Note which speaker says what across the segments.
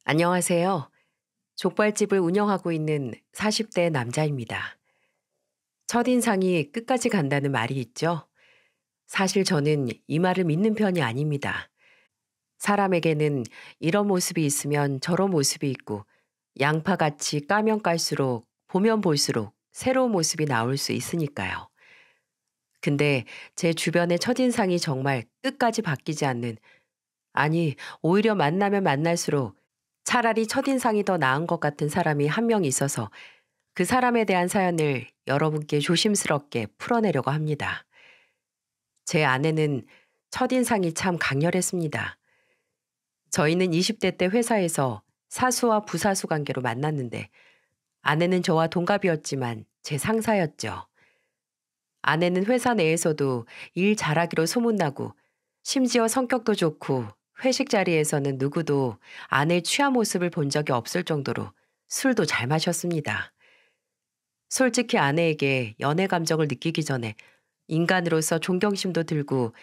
Speaker 1: 안녕하세요. 족발집을 운영하고 있는 40대 남자입니다. 첫인상이 끝까지 간다는 말이 있죠. 사실 저는 이 말을 믿는 편이 아닙니다. 사람에게는 이런 모습이 있으면 저런 모습이 있고 양파같이 까면 깔수록 보면 볼수록 새로운 모습이 나올 수 있으니까요. 근데 제 주변의 첫인상이 정말 끝까지 바뀌지 않는, 아니, 오히려 만나면 만날수록 차라리 첫인상이 더 나은 것 같은 사람이 한 명 있어서 그 사람에 대한 사연을 여러분께 조심스럽게 풀어내려고 합니다. 제 아내는 첫인상이 참 강렬했습니다. 저희는 20대 때 회사에서 사수와 부사수 관계로 만났는데 아내는 저와 동갑이었지만 제 상사였죠. 아내는 회사 내에서도 일 잘하기로 소문나고 심지어 성격도 좋고 회식 자리에서는 누구도 아내의 취한 모습을 본 적이 없을 정도로 술도 잘 마셨습니다. 솔직히 아내에게 연애 감정을 느끼기 전에 인간으로서 존경심도 들고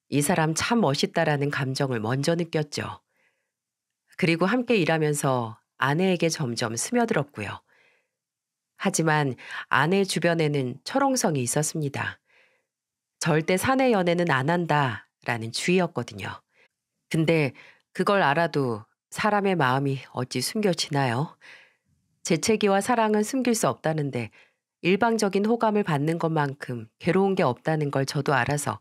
Speaker 1: 이 사람 참 멋있다라는 감정을 먼저 느꼈죠. 그리고 함께 일하면서 아내에게 점점 스며들었고요. 하지만 아내 주변에는 철옹성이 있었습니다. 절대 사내 연애는 안 한다라는 주의였거든요. 근데 그걸 알아도 사람의 마음이 어찌 숨겨지나요? 재채기와 사랑은 숨길 수 없다는데 일방적인 호감을 받는 것만큼 괴로운 게 없다는 걸 저도 알아서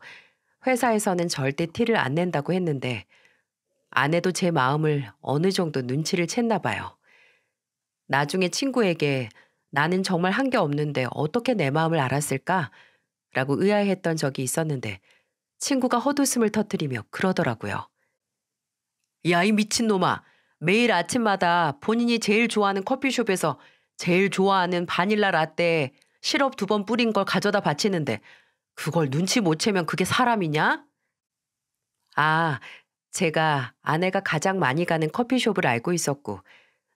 Speaker 1: 회사에서는 절대 티를 안 낸다고 했는데 아내도 제 마음을 어느 정도 눈치를 챘나 봐요. 나중에 친구에게 나는 정말 한 게 없는데 어떻게 내 마음을 알았을까? 라고 의아해했던 적이 있었는데 친구가 헛웃음을 터뜨리며 그러더라고요. 야, 이 미친놈아. 매일 아침마다 본인이 제일 좋아하는 커피숍에서 제일 좋아하는 바닐라 라떼에 시럽 2번 뿌린 걸 가져다 바치는데 그걸 눈치 못 채면 그게 사람이냐? 아, 제가 아내가 가장 많이 가는 커피숍을 알고 있었고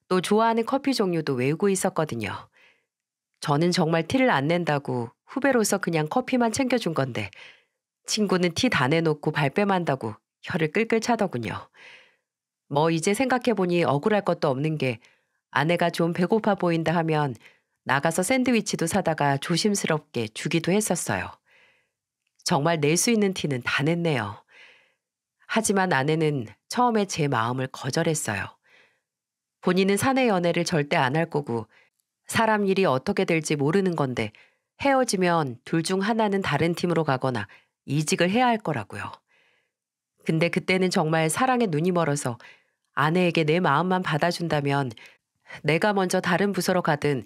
Speaker 1: 또 좋아하는 커피 종류도 외우고 있었거든요. 저는 정말 티를 안 낸다고 후배로서 그냥 커피만 챙겨준 건데 친구는 티 다 내놓고 발뺌한다고 혀를 끌끌 차더군요. 뭐 이제 생각해보니 억울할 것도 없는 게 아내가 좀 배고파 보인다 하면 나가서 샌드위치도 사다가 조심스럽게 주기도 했었어요. 정말 낼 수 있는 티는 다 냈네요. 하지만 아내는 처음에 제 마음을 거절했어요. 본인은 사내 연애를 절대 안 할 거고 사람 일이 어떻게 될지 모르는 건데 헤어지면 둘 중 하나는 다른 팀으로 가거나 이직을 해야 할 거라고요. 근데 그때는 정말 사랑에 눈이 멀어서 아내에게 내 마음만 받아준다면 내가 먼저 다른 부서로 가든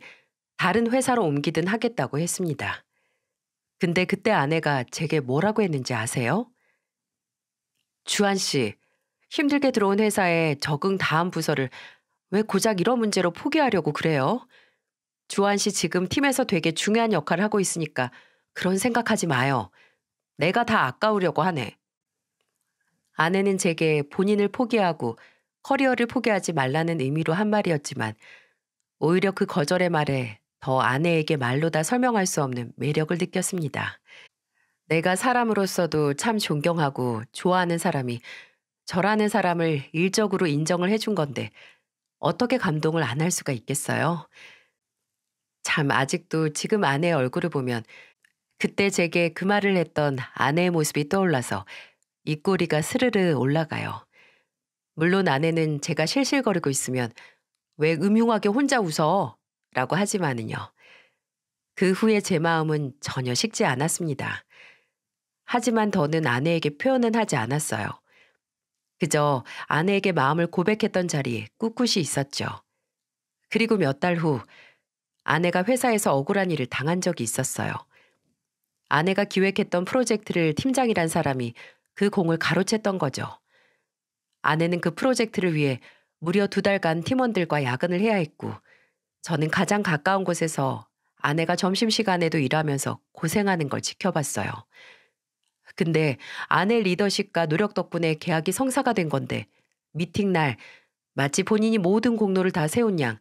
Speaker 1: 다른 회사로 옮기든 하겠다고 했습니다. 근데 그때 아내가 제게 뭐라고 했는지 아세요? 주한 씨, 힘들게 들어온 회사에 적응 다한 부서를 왜 고작 이런 문제로 포기하려고 그래요? 주한 씨 지금 팀에서 되게 중요한 역할을 하고 있으니까 그런 생각하지 마요. 내가 다 아까우려고 하네. 아내는 제게 본인을 포기하고 커리어를 포기하지 말라는 의미로 한 말이었지만 오히려 그 거절의 말에 더 아내에게 말로 다 설명할 수 없는 매력을 느꼈습니다. 내가 사람으로서도 참 존경하고 좋아하는 사람이 저라는 사람을 일적으로 인정을 해준 건데 어떻게 감동을 안 할 수가 있겠어요? 참 아직도 지금 아내의 얼굴을 보면 그때 제게 그 말을 했던 아내의 모습이 떠올라서 입꼬리가 스르르 올라가요. 물론 아내는 제가 실실거리고 있으면 왜 음흉하게 혼자 웃어? 라고 하지만은요. 그 후에 제 마음은 전혀 식지 않았습니다. 하지만 더는 아내에게 표현은 하지 않았어요. 그저 아내에게 마음을 고백했던 자리에 꿋꿋이 있었죠. 그리고 몇 달 후 아내가 회사에서 억울한 일을 당한 적이 있었어요. 아내가 기획했던 프로젝트를 팀장이란 사람이 그 공을 가로챘던 거죠. 아내는 그 프로젝트를 위해 무려 2달간 팀원들과 야근을 해야 했고 저는 가장 가까운 곳에서 아내가 점심시간에도 일하면서 고생하는 걸 지켜봤어요. 근데 아내 리더십과 노력 덕분에 계약이 성사가 된 건데 미팅 날 마치 본인이 모든 공로를 다 세운 양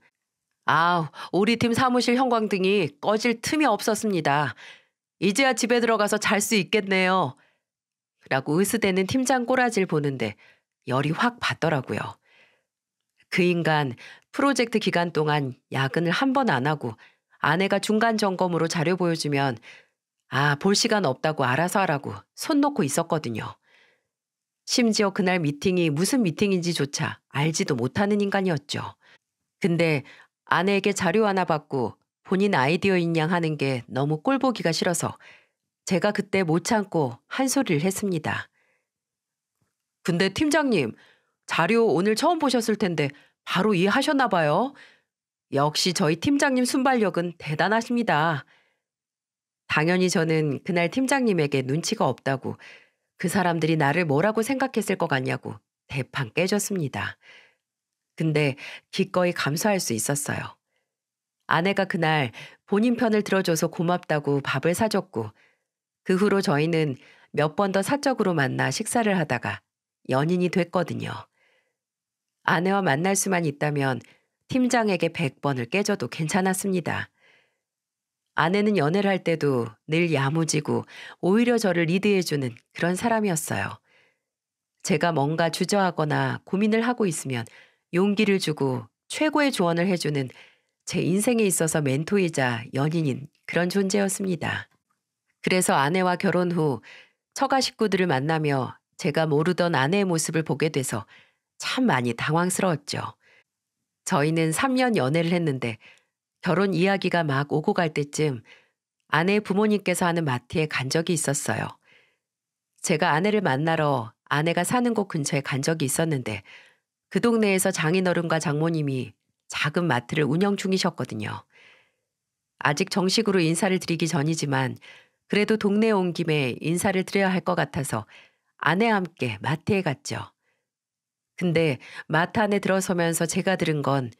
Speaker 1: 아, 우리 팀 사무실 형광등이 꺼질 틈이 없었습니다. 이제야 집에 들어가서 잘 수 있겠네요. 라고 으스대는 팀장 꼬라지를 보는데 열이 확 받더라고요. 그 인간 프로젝트 기간 동안 야근을 한 번 안 하고 아내가 중간 점검으로 자료 보여주면 볼 시간 없다고 알아서 하라고 손 놓고 있었거든요. 심지어 그날 미팅이 무슨 미팅인지조차 알지도 못하는 인간이었죠. 근데 아내에게 자료 하나 받고 본인 아이디어인 양 하는 게 너무 꼴보기가 싫어서 제가 그때 못 참고 한 소리를 했습니다. 근데 팀장님, 자료 오늘 처음 보셨을 텐데 바로 이해하셨나 봐요. 역시 저희 팀장님 순발력은 대단하십니다. 당연히 저는 그날 팀장님에게 눈치가 없다고 그 사람들이 나를 뭐라고 생각했을 것 같냐고 대판 깨졌습니다. 근데 기꺼이 감수할 수 있었어요. 아내가 그날 본인 편을 들어줘서 고맙다고 밥을 사줬고 그 후로 저희는 몇 번 더 사적으로 만나 식사를 하다가 연인이 됐거든요. 아내와 만날 수만 있다면 팀장에게 100번을 깨져도 괜찮았습니다. 아내는 연애를 할 때도 늘 야무지고 오히려 저를 리드해주는 그런 사람이었어요. 제가 뭔가 주저하거나 고민을 하고 있으면 용기를 주고 최고의 조언을 해주는 제 인생에 있어서 멘토이자 연인인 그런 존재였습니다. 그래서 아내와 결혼 후 처가 식구들을 만나며 제가 모르던 아내의 모습을 보게 돼서 참 많이 당황스러웠죠. 저희는 3년 연애를 했는데 결혼 이야기가 막 오고 갈 때쯤 아내의 부모님께서 하는 마트에 간 적이 있었어요. 제가 아내를 만나러 아내가 사는 곳 근처에 간 적이 있었는데 그 동네에서 장인어른과 장모님이 작은 마트를 운영 중이셨거든요. 아직 정식으로 인사를 드리기 전이지만 그래도 동네에 온 김에 인사를 드려야 할 것 같아서 아내와 함께 마트에 갔죠. 근데 마트 안에 들어서면서 제가 들은 건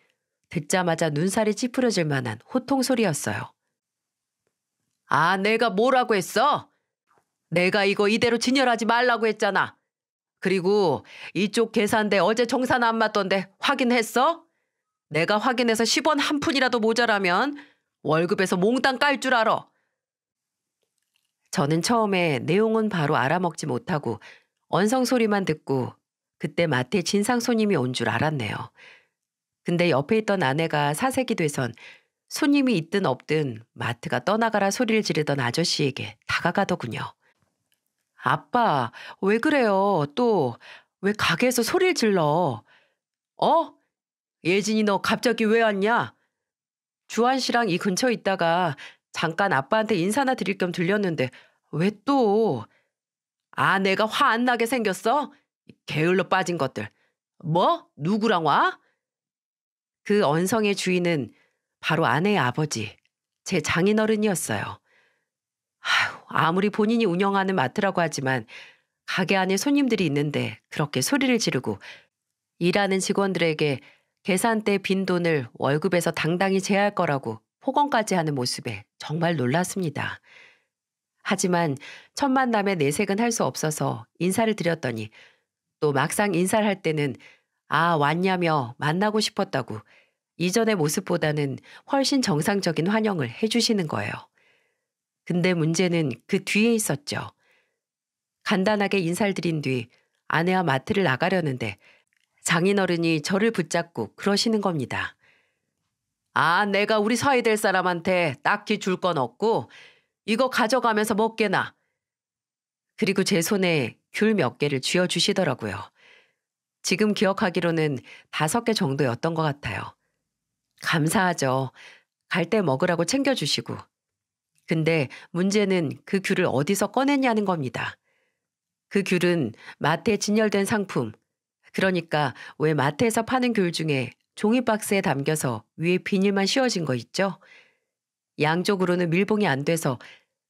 Speaker 1: 듣자마자 눈살이 찌푸려질 만한 호통 소리였어요. 내가 뭐라고 했어? 내가 이거 이대로 진열하지 말라고 했잖아. 그리고 이쪽 계산대 어제 정산 안 맞던데 확인했어? 내가 확인해서 10원 한 푼이라도 모자라면 월급에서 몽땅 깔 줄 알아. 저는 처음에 내용은 바로 알아먹지 못하고 언성 소리만 듣고 그때 마트에 진상 손님이 온 줄 알았네요. 근데 옆에 있던 아내가 사색이 돼선 손님이 있든 없든 마트가 떠나가라 소리를 지르던 아저씨에게 다가가더군요. 아빠, 왜 그래요? 또 왜 가게에서 소리를 질러? 어? 예진이 너 갑자기 왜 왔냐? 주한 씨랑 이 근처에 있다가 잠깐 아빠한테 인사나 드릴 겸 들렸는데 왜 또? 내가 화 안 나게 생겼어? 게을러 빠진 것들. 뭐? 누구랑 와? 그 언성의 주인은 바로 아내의 아버지, 제 장인어른이었어요. 아무리 본인이 운영하는 마트라고 하지만 가게 안에 손님들이 있는데 그렇게 소리를 지르고 일하는 직원들에게 계산대 빈 돈을 월급에서 당당히 제할 거라고 폭언까지 하는 모습에 정말 놀랐습니다. 하지만 첫 만남에 내색은 할 수 없어서 인사를 드렸더니 또 막상 인사를 할 때는 왔냐며 만나고 싶었다고 이전의 모습보다는 훨씬 정상적인 환영을 해주시는 거예요. 근데 문제는 그 뒤에 있었죠. 간단하게 인사를 드린 뒤 아내와 마트를 나가려는데 장인어른이 저를 붙잡고 그러시는 겁니다. 내가 우리 사이 될 사람한테 딱히 줄 건 없고 이거 가져가면서 먹게나. 그리고 제 손에 귤 몇 개를 쥐어주시더라고요. 지금 기억하기로는 5개 정도였던 것 같아요. 감사하죠. 갈 때 먹으라고 챙겨주시고. 근데 문제는 그 귤을 어디서 꺼냈냐는 겁니다. 그 귤은 마트에 진열된 상품, 그러니까 왜 마트에서 파는 귤 중에 종이박스에 담겨서 위에 비닐만 씌워진 거 있죠? 양쪽으로는 밀봉이 안 돼서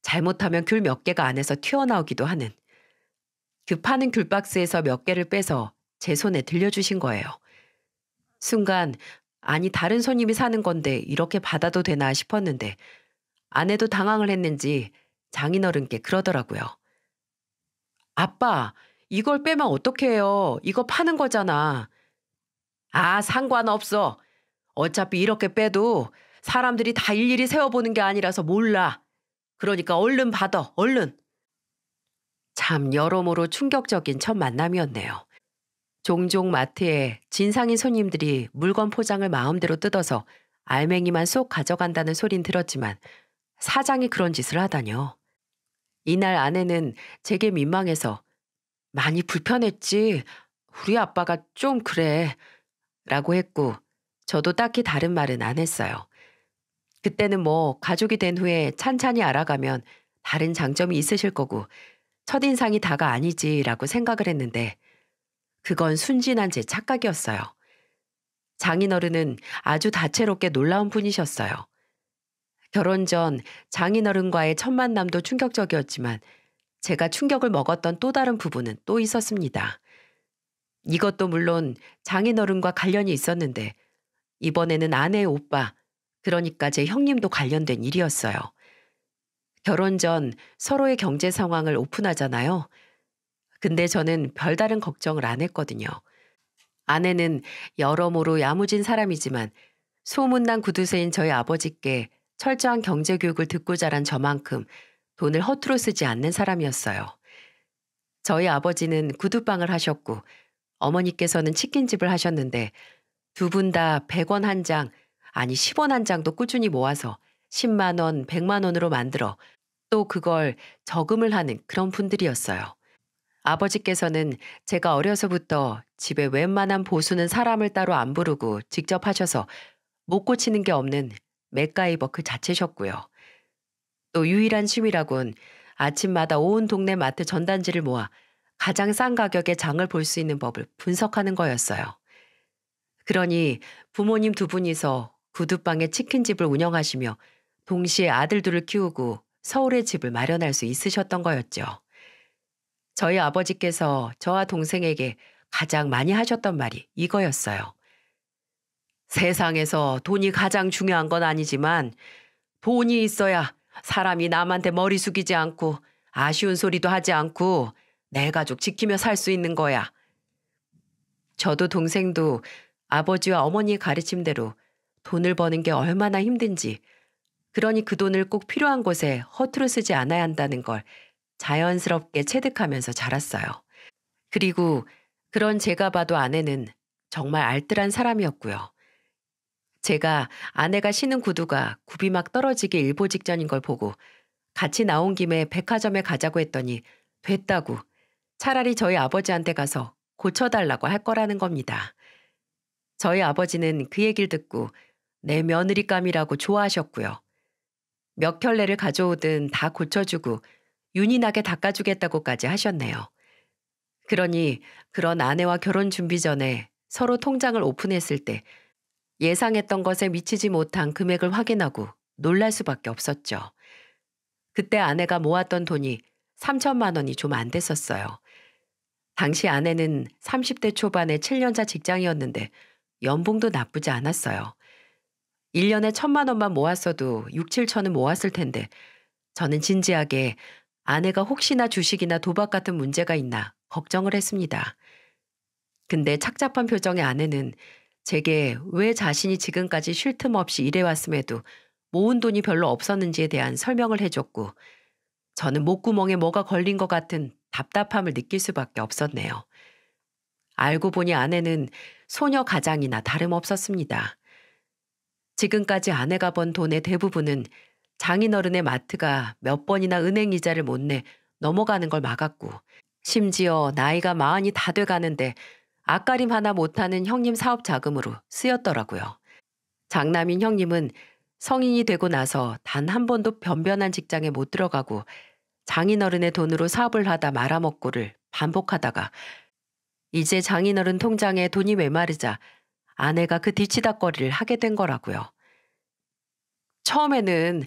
Speaker 1: 잘못하면 귤 몇 개가 안에서 튀어나오기도 하는. 그 파는 귤박스에서 몇 개를 빼서 제 손에 들려주신 거예요. 순간 다른 손님이 사는 건데 이렇게 받아도 되나 싶었는데 아내도 당황을 했는지 장인어른께 그러더라고요. 아빠, 이걸 빼면 어떡해요? 이거 파는 거잖아. 상관없어. 어차피 이렇게 빼도 사람들이 다 일일이 세워보는 게 아니라서 몰라. 그러니까 얼른 받아, 얼른. 참 여러모로 충격적인 첫 만남이었네요. 종종 마트에 진상인 손님들이 물건 포장을 마음대로 뜯어서 알맹이만 쏙 가져간다는 소린 들었지만 사장이 그런 짓을 하다뇨. 이날 아내는 제게 민망해서 많이 불편했지. 우리 아빠가 좀 그래. 라고 했고 저도 딱히 다른 말은 안 했어요. 그때는 뭐 가족이 된 후에 찬찬히 알아가면 다른 장점이 있으실 거고 첫인상이 다가 아니지라고 생각을 했는데 그건 순진한 제 착각이었어요. 장인어른은 아주 다채롭게 놀라운 분이셨어요. 결혼 전 장인어른과의 첫 만남도 충격적이었지만 제가 충격을 먹었던 또 다른 부분은 또 있었습니다. 이것도 물론 장인어른과 관련이 있었는데 이번에는 아내의 오빠, 그러니까 제 형님도 관련된 일이었어요. 결혼 전 서로의 경제 상황을 오픈하잖아요. 근데 저는 별다른 걱정을 안 했거든요. 아내는 여러모로 야무진 사람이지만 소문난 구두쇠인 저희 아버지께 철저한 경제 교육을 듣고 자란 저만큼 돈을 허투루 쓰지 않는 사람이었어요. 저희 아버지는 구두방을 하셨고 어머니께서는 치킨집을 하셨는데 두 분 다 100원 한 장, 아니 10원 한 장도 꾸준히 모아서 10만 원, 100만 원으로 만들어 또 그걸 저금을 하는 그런 분들이었어요. 아버지께서는 제가 어려서부터 집에 웬만한 보수는 사람을 따로 안 부르고 직접 하셔서 못 고치는 게 없는 맥가이버 그 자체셨고요. 또 유일한 취미라곤 아침마다 온 동네 마트 전단지를 모아 가장 싼 가격에 장을 볼 수 있는 법을 분석하는 거였어요. 그러니 부모님 두 분이서 구두방에 치킨집을 운영하시며 동시에 아들 둘을 키우고 서울에 집을 마련할 수 있으셨던 거였죠. 저희 아버지께서 저와 동생에게 가장 많이 하셨던 말이 이거였어요. 세상에서 돈이 가장 중요한 건 아니지만 돈이 있어야 사람이 남한테 머리 숙이지 않고 아쉬운 소리도 하지 않고 내 가족 지키며 살 수 있는 거야. 저도 동생도 아버지와 어머니의 가르침대로 돈을 버는 게 얼마나 힘든지, 그러니 그 돈을 꼭 필요한 곳에 허투루 쓰지 않아야 한다는 걸 자연스럽게 체득하면서 자랐어요. 그리고 그런 제가 봐도 아내는 정말 알뜰한 사람이었고요. 제가 아내가 신은 구두가 굽이 막 떨어지기 일보 직전인 걸 보고 같이 나온 김에 백화점에 가자고 했더니 됐다고 차라리 저희 아버지한테 가서 고쳐달라고 할 거라는 겁니다. 저희 아버지는 그 얘기를 듣고 내 며느리감이라고 좋아하셨고요. 몇 켤레를 가져오든 다 고쳐주고 윤이 나게 닦아주겠다고까지 하셨네요. 그러니 그런 아내와 결혼 준비 전에 서로 통장을 오픈했을 때 예상했던 것에 미치지 못한 금액을 확인하고 놀랄 수밖에 없었죠. 그때 아내가 모았던 돈이 3천만 원이 좀 안 됐었어요. 당시 아내는 30대 초반의 7년차 직장이었는데 연봉도 나쁘지 않았어요. 1년에 1천만 원만 모았어도 6, 7천은 모았을 텐데 저는 진지하게 아내가 혹시나 주식이나 도박 같은 문제가 있나 걱정을 했습니다. 근데 착잡한 표정의 아내는 제게 왜 자신이 지금까지 쉴 틈 없이 일해왔음에도 모은 돈이 별로 없었는지에 대한 설명을 해줬고 저는 목구멍에 뭐가 걸린 것 같은 답답함을 느낄 수밖에 없었네요. 알고 보니 아내는 소녀 가장이나 다름없었습니다. 지금까지 아내가 번 돈의 대부분은 장인어른의 마트가 몇 번이나 은행 이자를 못 내 넘어가는 걸 막았고 심지어 나이가 40이 다 돼가는데 앞가림 하나 못하는 형님 사업 자금으로 쓰였더라고요. 장남인 형님은 성인이 되고 나서 단 한 번도 변변한 직장에 못 들어가고 장인어른의 돈으로 사업을 하다 말아먹고를 반복하다가 이제 장인어른 통장에 돈이 메마르자 아내가 그 뒤치다꺼리를 하게 된 거라고요. 처음에는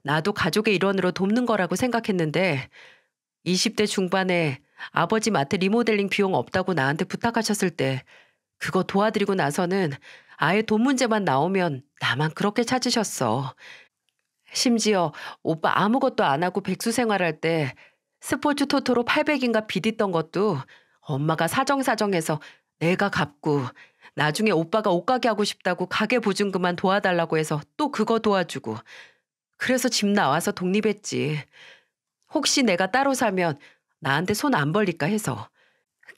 Speaker 1: 나도 가족의 일원으로 돕는 거라고 생각했는데 20대 중반에 아버지 마트 리모델링 비용 없다고 나한테 부탁하셨을 때 그거 도와드리고 나서는 아예 돈 문제만 나오면 나만 그렇게 찾으셨어. 심지어 오빠 아무것도 안 하고 백수 생활할 때 스포츠 토토로 800인가 빚있던 것도 엄마가 사정사정해서 내가 갚고 나중에 오빠가 옷가게 하고 싶다고 가게 보증금만 도와달라고 해서 또 그거 도와주고 그래서 집 나와서 독립했지. 혹시 내가 따로 살면 나한테 손 안 벌릴까 해서.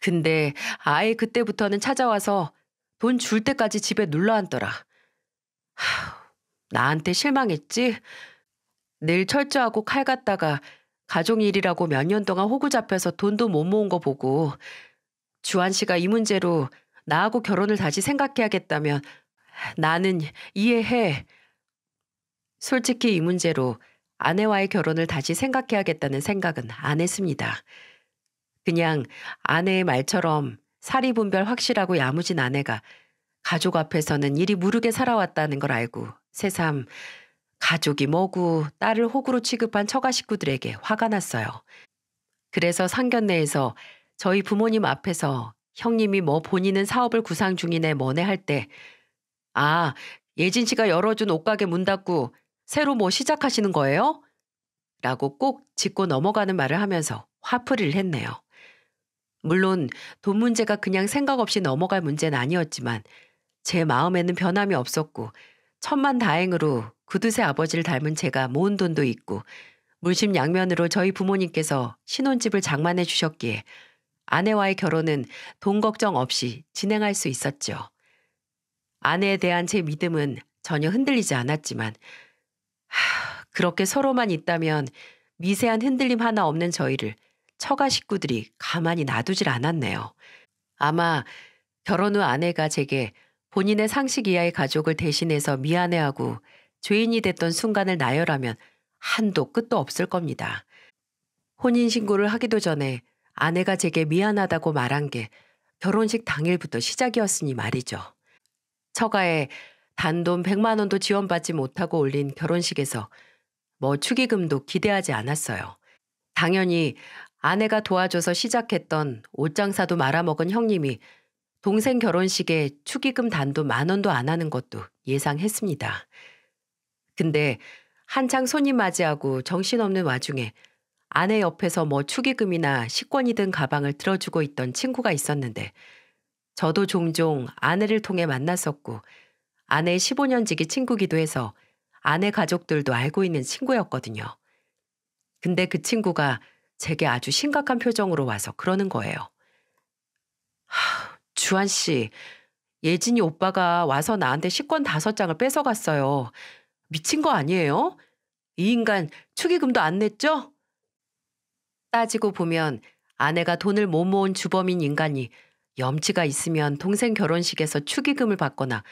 Speaker 1: 근데 아예 그때부터는 찾아와서 돈 줄 때까지 집에 눌러앉더라. 나한테 실망했지? 늘 철저하고 칼 같다가 가족 일이라고 몇 년 동안 호구 잡혀서 돈도 못 모은 거 보고 주한 씨가 이 문제로 나하고 결혼을 다시 생각해야겠다면 나는 이해해. 솔직히 이 문제로 아내와의 결혼을 다시 생각해야겠다는 생각은 안 했습니다. 그냥 아내의 말처럼 사리분별 확실하고 야무진 아내가 가족 앞에서는 이리 무르게 살아왔다는 걸 알고 새삼 가족이 뭐고 딸을 호구로 취급한 처가 식구들에게 화가 났어요. 그래서 상견례에서 저희 부모님 앞에서 형님이 뭐 본인은 사업을 구상 중이네 뭐네 할 때 아, 예진 씨가 열어준 옷가게 문 닫고 새로 뭐 시작하시는 거예요? 라고 꼭 짚고 넘어가는 말을 하면서 화풀이를 했네요. 물론 돈 문제가 그냥 생각 없이 넘어갈 문제는 아니었지만 제 마음에는 변함이 없었고 천만다행으로 구두쇠 아버지를 닮은 제가 모은 돈도 있고 물심양면으로 저희 부모님께서 신혼집을 장만해 주셨기에 아내와의 결혼은 돈 걱정 없이 진행할 수 있었죠. 아내에 대한 제 믿음은 전혀 흔들리지 않았지만 그렇게 서로만 있다면 미세한 흔들림 하나 없는 저희를 처가 식구들이 가만히 놔두질 않았네요. 아마 결혼 후 아내가 제게 본인의 상식 이하의 가족을 대신해서 미안해하고 죄인이 됐던 순간을 나열하면 한도 끝도 없을 겁니다. 혼인신고를 하기도 전에 아내가 제게 미안하다고 말한 게 결혼식 당일부터 시작이었으니 말이죠. 처가에 단돈 100만 원도 지원받지 못하고 올린 결혼식에서 뭐 축의금도 기대하지 않았어요. 당연히 아내가 도와줘서 시작했던 옷장사도 말아먹은 형님이 동생 결혼식에 축의금 단돈 10,000원도 안 하는 것도 예상했습니다. 근데 한창 손님 맞이하고 정신없는 와중에 아내 옆에서 뭐 축의금이나 식권이 든 가방을 들어주고 있던 친구가 있었는데 저도 종종 아내를 통해 만났었고 아내의 15년 지기 친구기도 해서 아내 가족들도 알고 있는 친구였거든요. 근데 그 친구가 제게 아주 심각한 표정으로 와서 그러는 거예요. 주한 씨, 예진이 오빠가 와서 나한테 식권 5장을 뺏어갔어요. 미친 거 아니에요? 이 인간 축의금도 안 냈죠? 따지고 보면 아내가 돈을 못 모은 주범인 인간이 염치가 있으면 동생 결혼식에서 축의금을 받거나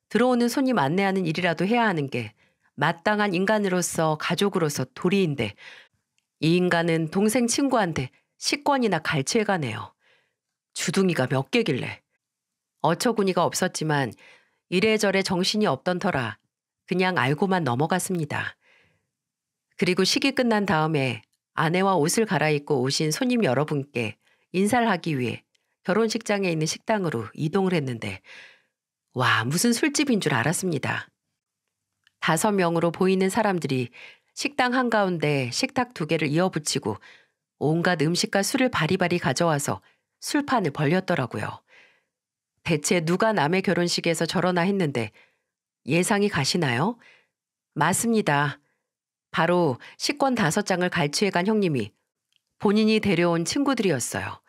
Speaker 1: 들어오는 손님 안내하는 일이라도 해야 하는 게 마땅한 인간으로서 가족으로서 도리인데 이 인간은 동생 친구한테 식권이나 갈취해가네요. 주둥이가 몇 개길래. 어처구니가 없었지만 이래저래 정신이 없던 터라 그냥 알고만 넘어갔습니다. 그리고 식이 끝난 다음에 아내와 옷을 갈아입고 오신 손님 여러분께 인사를 하기 위해 결혼식장에 있는 식당으로 이동을 했는데 와, 무슨 술집인 줄 알았습니다. 5명으로 보이는 사람들이 식당 한가운데 식탁 2개를 이어붙이고 온갖 음식과 술을 바리바리 가져와서 술판을 벌렸더라고요. 대체 누가 남의 결혼식에서 저러나 했는데 예상이 가시나요? 맞습니다. 바로 식권 5장을 갈취해간 형님이 본인이 데려온 친구들이었어요.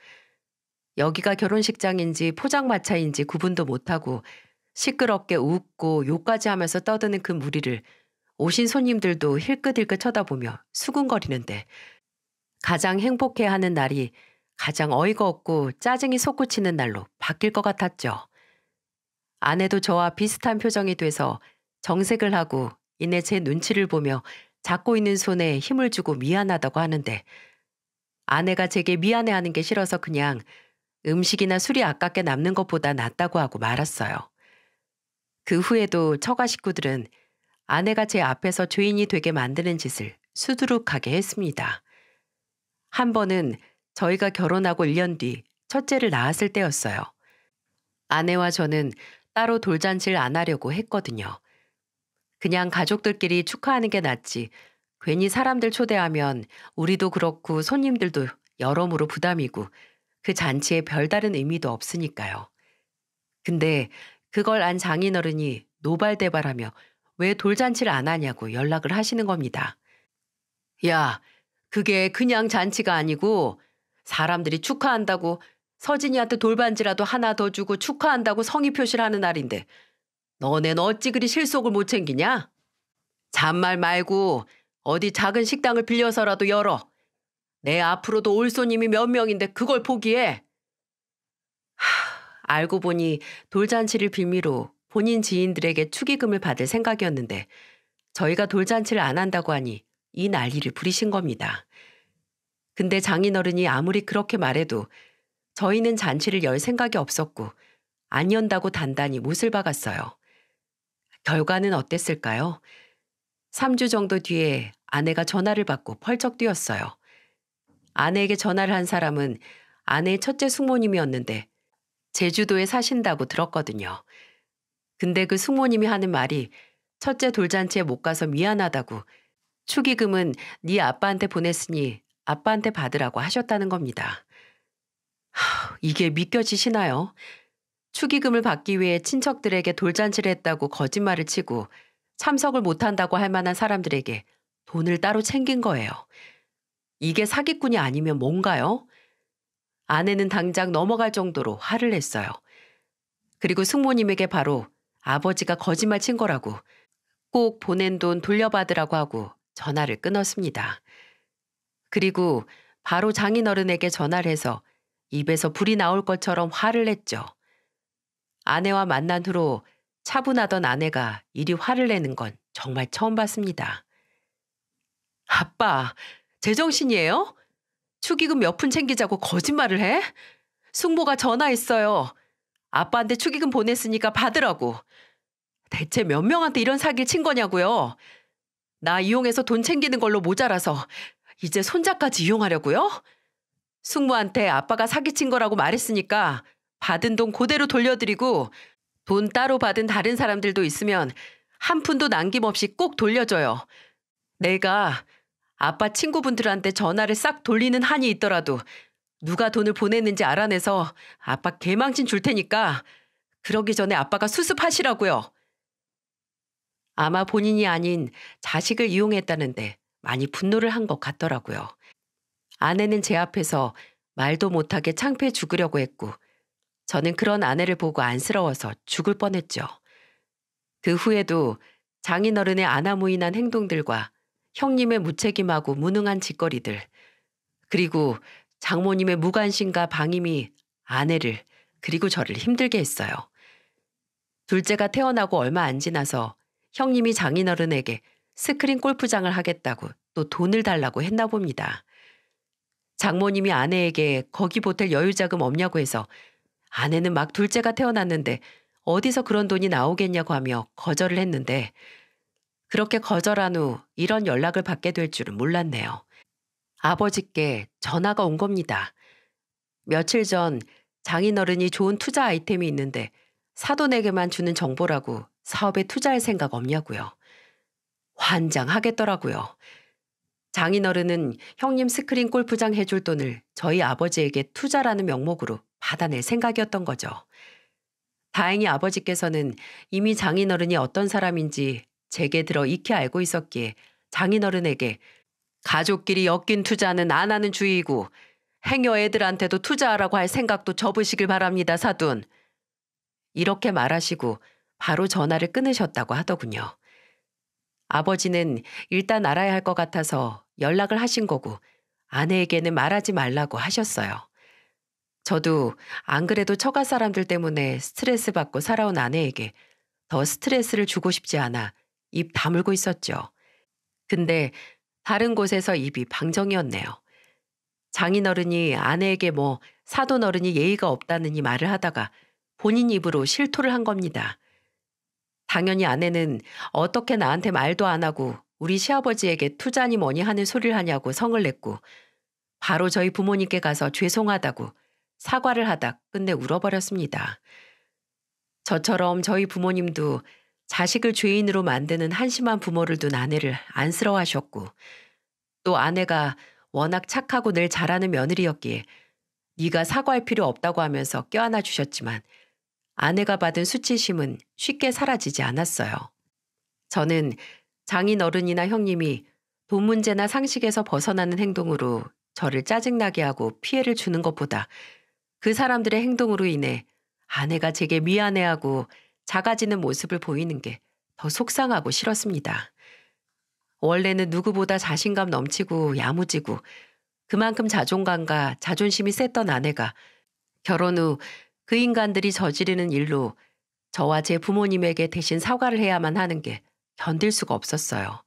Speaker 1: 여기가 결혼식장인지 포장마차인지 구분도 못하고 시끄럽게 웃고 욕까지 하면서 떠드는 그 무리를 오신 손님들도 힐끗힐끗 쳐다보며 수군거리는데 가장 행복해하는 날이 가장 어이가 없고 짜증이 솟구치는 날로 바뀔 것 같았죠. 아내도 저와 비슷한 표정이 돼서 정색을 하고 이내 제 눈치를 보며 잡고 있는 손에 힘을 주고 미안하다고 하는데 아내가 제게 미안해하는 게 싫어서 그냥 음식이나 술이 아깝게 남는 것보다 낫다고 하고 말았어요. 그 후에도 처가 식구들은 아내가 제 앞에서 죄인이 되게 만드는 짓을 수두룩하게 했습니다. 한 번은 저희가 결혼하고 1년 뒤 첫째를 낳았을 때였어요. 아내와 저는 따로 돌잔치를 안 하려고 했거든요. 그냥 가족들끼리 축하하는 게 낫지 괜히 사람들 초대하면 우리도 그렇고 손님들도 여러모로 부담이고 그 잔치에 별다른 의미도 없으니까요. 근데 그걸 안 장인어른이 노발대발하며 왜 돌잔치를 안 하냐고 연락을 하시는 겁니다. 야, 그게 그냥 잔치가 아니고 사람들이 축하한다고 서진이한테 돌반지라도 하나 더 주고 축하한다고 성의 표시를 하는 날인데 너넨 어찌 그리 실속을 못 챙기냐? 잔말 말고 어디 작은 식당을 빌려서라도 열어. 내 앞으로도 올 손님이 몇 명인데 그걸 포기해? 알고 보니 돌잔치를 빌미로 본인 지인들에게 축의금을 받을 생각이었는데 저희가 돌잔치를 안 한다고 하니 이 난리를 부리신 겁니다. 근데 장인어른이 아무리 그렇게 말해도 저희는 잔치를 열 생각이 없었고 안 연다고 단단히 못을 박았어요. 결과는 어땠을까요? 3주 정도 뒤에 아내가 전화를 받고 펄쩍 뛰었어요. 아내에게 전화를 한 사람은 아내의 첫째 숙모님이었는데 제주도에 사신다고 들었거든요. 근데 그 숙모님이 하는 말이 첫째 돌잔치에 못 가서 미안하다고 축의금은 네 아빠한테 보냈으니 아빠한테 받으라고 하셨다는 겁니다. 이게 믿겨지시나요? 축의금을 받기 위해 친척들에게 돌잔치를 했다고 거짓말을 치고 참석을 못한다고 할 만한 사람들에게 돈을 따로 챙긴 거예요. 이게 사기꾼이 아니면 뭔가요? 아내는 당장 넘어갈 정도로 화를 냈어요. 그리고 숙모님에게 바로 아버지가 거짓말 친 거라고 꼭 보낸 돈 돌려받으라고 하고 전화를 끊었습니다. 그리고 바로 장인어른에게 전화를 해서 입에서 불이 나올 것처럼 화를 냈죠. 아내와 만난 후로 차분하던 아내가 이리 화를 내는 건 정말 처음 봤습니다. 아빠, 제정신이에요? 축의금 몇 푼 챙기자고 거짓말을 해? 숙모가 전화했어요. 아빠한테 축의금 보냈으니까 받으라고. 대체 몇 명한테 이런 사기를 친 거냐고요? 나 이용해서 돈 챙기는 걸로 모자라서 이제 손자까지 이용하려고요? 숙모한테 아빠가 사기친 거라고 말했으니까 받은 돈 그대로 돌려드리고 돈 따로 받은 다른 사람들도 있으면 한 푼도 남김없이 꼭 돌려줘요. 내가 아빠 친구분들한테 전화를 싹 돌리는 한이 있더라도 누가 돈을 보냈는지 알아내서 아빠 개망신 줄 테니까 그러기 전에 아빠가 수습하시라고요. 아마 본인이 아닌 자식을 이용했다는데 많이 분노를 한 것 같더라고요. 아내는 제 앞에서 말도 못하게 창피해 죽으려고 했고 저는 그런 아내를 보고 안쓰러워서 죽을 뻔했죠. 그 후에도 장인어른의 아나무인한 행동들과 형님의 무책임하고 무능한 짓거리들, 그리고 장모님의 무관심과 방임이 아내를 그리고 저를 힘들게 했어요. 둘째가 태어나고 얼마 안 지나서 형님이 장인어른에게 스크린 골프장을 하겠다고 또 돈을 달라고 했나 봅니다. 장모님이 아내에게 거기 보탤 여유자금 없냐고 해서 아내는 막 둘째가 태어났는데 어디서 그런 돈이 나오겠냐고 하며 거절을 했는데 그렇게 거절한 후 이런 연락을 받게 될 줄은 몰랐네요. 아버지께 전화가 온 겁니다. 며칠 전 장인어른이 좋은 투자 아이템이 있는데 사돈에게만 주는 정보라고 사업에 투자할 생각 없냐고요. 환장하겠더라고요. 장인어른은 형님 스크린 골프장 해줄 돈을 저희 아버지에게 투자라는 명목으로 받아낼 생각이었던 거죠. 다행히 아버지께서는 이미 장인어른이 어떤 사람인지 제게 들어 익히 알고 있었기에 장인어른에게 가족끼리 엮인 투자는 안 하는 주의이고 행여 애들한테도 투자하라고 할 생각도 접으시길 바랍니다, 사돈. 이렇게 말하시고 바로 전화를 끊으셨다고 하더군요. 아버지는 일단 알아야 할 것 같아서 연락을 하신 거고 아내에게는 말하지 말라고 하셨어요. 저도 안 그래도 처가 사람들 때문에 스트레스 받고 살아온 아내에게 더 스트레스를 주고 싶지 않아 입 다물고 있었죠. 근데 다른 곳에서 입이 방정이었네요. 장인어른이 아내에게 뭐 사돈어른이 예의가 없다는 이 말을 하다가 본인 입으로 실토를 한 겁니다. 당연히 아내는 어떻게 나한테 말도 안 하고 우리 시아버지에게 투자니 뭐니 하는 소리를 하냐고 성을 냈고 바로 저희 부모님께 가서 죄송하다고 사과를 하다 끝내 울어버렸습니다. 저처럼 저희 부모님도 자식을 죄인으로 만드는 한심한 부모를 둔 아내를 안쓰러워하셨고 또 아내가 워낙 착하고 늘 잘하는 며느리였기에 네가 사과할 필요 없다고 하면서 껴안아 주셨지만 아내가 받은 수치심은 쉽게 사라지지 않았어요. 저는 장인어른이나 형님이 돈 문제나 상식에서 벗어나는 행동으로 저를 짜증나게 하고 피해를 주는 것보다 그 사람들의 행동으로 인해 아내가 제게 미안해하고 작아지는 모습을 보이는 게 더 속상하고 싫었습니다. 원래는 누구보다 자신감 넘치고 야무지고 그만큼 자존감과 자존심이 셌던 아내가 결혼 후 그 인간들이 저지르는 일로 저와 제 부모님에게 대신 사과를 해야만 하는 게 견딜 수가 없었어요.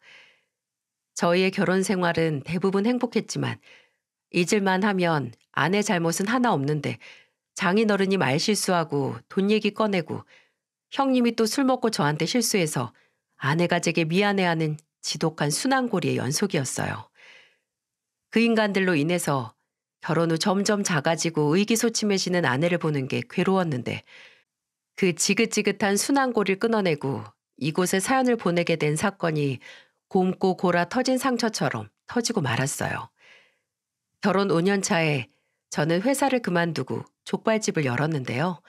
Speaker 1: 저희의 결혼 생활은 대부분 행복했지만 잊을만 하면 아내 잘못은 하나 없는데 장인어른이 말실수하고 돈 얘기 꺼내고 형님이 또 술 먹고 저한테 실수해서 아내가 제게 미안해하는 지독한 순환고리의 연속이었어요. 그 인간들로 인해서 결혼 후 점점 작아지고 의기소침해지는 아내를 보는 게 괴로웠는데 그 지긋지긋한 순환고리를 끊어내고 이곳에 사연을 보내게 된 사건이 곰고 골아 터진 상처처럼 터지고 말았어요. 결혼 5년 차에 저는 회사를 그만두고 족발집을 열었는데요.